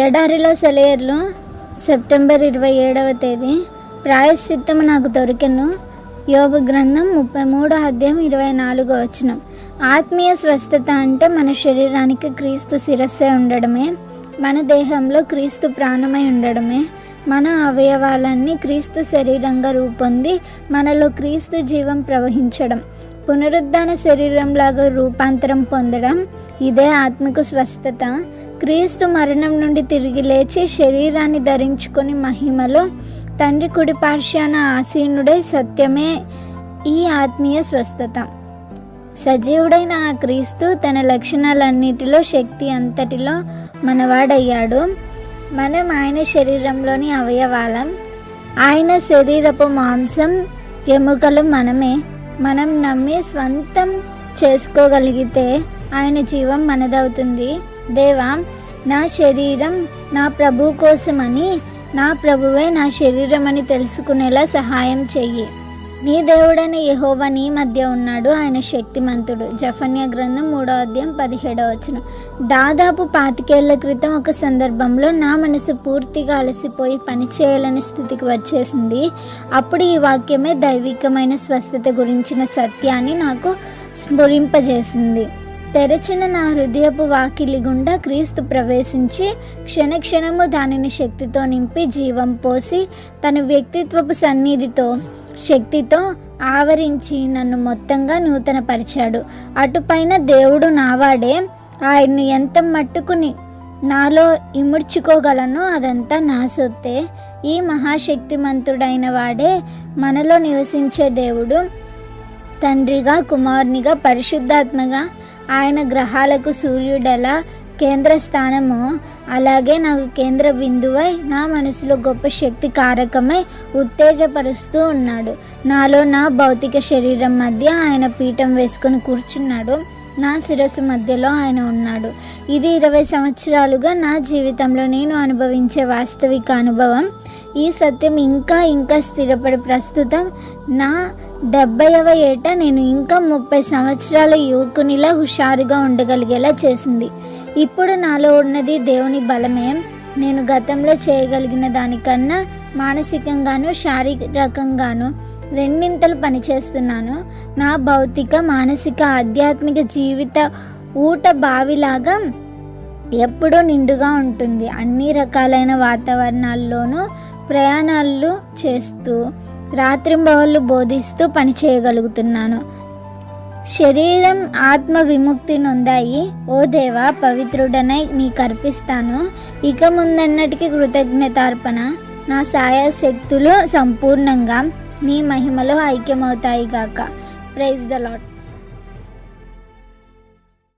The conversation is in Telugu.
ఎడారిలో సెలయేర్లు సెప్టెంబర్ 27వ తేదీ. ప్రాయశ్చిత్తము నాకు దొరికెను. యోబు గ్రంథం 33:24. ఆత్మీయ స్వస్థత అంటే మన శరీరానికి క్రీస్తు శిరస్సే ఉండడమే, మన దేహంలో క్రీస్తు ప్రాణమై ఉండడమే, మన అవయవాలన్నీ క్రీస్తు శరీరంగా రూపొంది మనలో క్రీస్తు జీవం ప్రవహించడం, పునరుద్ధాన శరీరంలాగా రూపాంతరం పొందడం, ఇదే ఆత్మకు స్వస్థత. క్రీస్తు మరణం నుండి తిరిగి లేచి శరీరాన్ని ధరించుకొని మహిమలో తండ్రి కుడి పార్శ్వాన ఆసీనుడై సత్యమే ఈ ఆత్మీయ స్వస్థత. సజీవుడైన ఆ క్రీస్తు తన లక్షణాలన్నిటిలో శక్తి అంతటిలో మనవాడయ్యాడు. మనం ఆయన శరీరంలోని అవయవాలం. ఆయన శరీరపు మాంసం ఎముకలు మనమే. మనం నమ్మి స్వంతం చేసుకోగలిగితే ఆయన జీవం మనదవుతుంది. దేవా, నా శరీరం నా ప్రభు కోసమని, నా ప్రభువే నా శరీరం అని తెలుసుకునేలా సహాయం చెయ్యి. నీ దేవుడైన యెహోవా నీ మధ్య ఉన్నాడు, ఆయన శక్తిమంతుడు. జెఫన్యా గ్రంథం 3:17. దాదాపు 25 ఏళ్ల క్రితం ఒక సందర్భంలో నా మనసు పూర్తిగా అలసిపోయి పని చేయాలని స్థితికి వచ్చేసింది. అప్పుడు ఈ వాక్యమే దైవికమైన స్వస్థత గురించిన సత్యాన్ని నాకు స్ఫురింపజేసింది. తెరచిన నా హృదయపు వాకిలి గుండా క్రీస్తు ప్రవేశించి క్షణక్షణము దానిని శక్తితో నింపి జీవం పోసి తన వ్యక్తిత్వపు సన్నిధితో శక్తితో ఆవరించి నన్ను మొత్తంగా నూతనపరిచాడు. అటుపైన దేవుడు నావాడే. ఆయన్ను ఎంత మట్టుకుని నాలో ఇముడ్చుకోగలనో అదంతా నా సొత్తే. ఈ మహాశక్తిమంతుడైన వాడే మనలో నివసించే దేవుడు. తండ్రిగా, కుమారునిగా, పరిశుద్ధాత్మగా ఆయన గ్రహాలకు సూర్యుడెలా కేంద్ర స్థానమో అలాగే నాకు కేంద్ర బిందువై నా మనసులో గొప్ప శక్తి కారకమై ఉత్తేజపరుస్తూ ఉన్నాడు. నాలో నా భౌతిక శరీరం మధ్య ఆయన పీఠం వేసుకొని కూర్చున్నాడు. నా శిరస్సు మధ్యలో ఆయన ఉన్నాడు. ఇది 20 సంవత్సరాలుగా నా జీవితంలో నేను అనుభవించే వాస్తవిక అనుభవం. ఈ సత్యం ఇంకా ఇంకా స్థిరపడి ప్రస్తుతం నా 70వ ఏట నేను ఇంకా 30 సంవత్సరాల యువకునిలా హుషారుగా ఉండగలిగేలా చేసింది. ఇప్పుడు నాలో ఉన్నది దేవుని బలమే. నేను గతంలో చేయగలిగిన దానికన్నా మానసికంగాను శారీరకంగాను రెండింతలు పనిచేస్తున్నాను. నా భౌతిక, మానసిక, ఆధ్యాత్మిక జీవిత ఊట బావిలాగా ఎప్పుడూ నిండుగా ఉంటుంది. అన్ని రకాలైన వాతావరణాల్లోనూ ప్రయాణాలు చేస్తూ రాత్రింబవళ్ళు బోధిస్తూ పని చేయగలుగుతున్నాను. శరీరం ఆత్మ విముక్తి నొందాయి. ఓ దేవా, పవిత్రుడనై నీకు అర్పిస్తాను. ఇక ముందన్నటికి కృతజ్ఞతార్పణ. నా సాయశక్తులు సంపూర్ణంగా నీ మహిమలో ఐక్యమవుతాయి గాక. Praise the lord.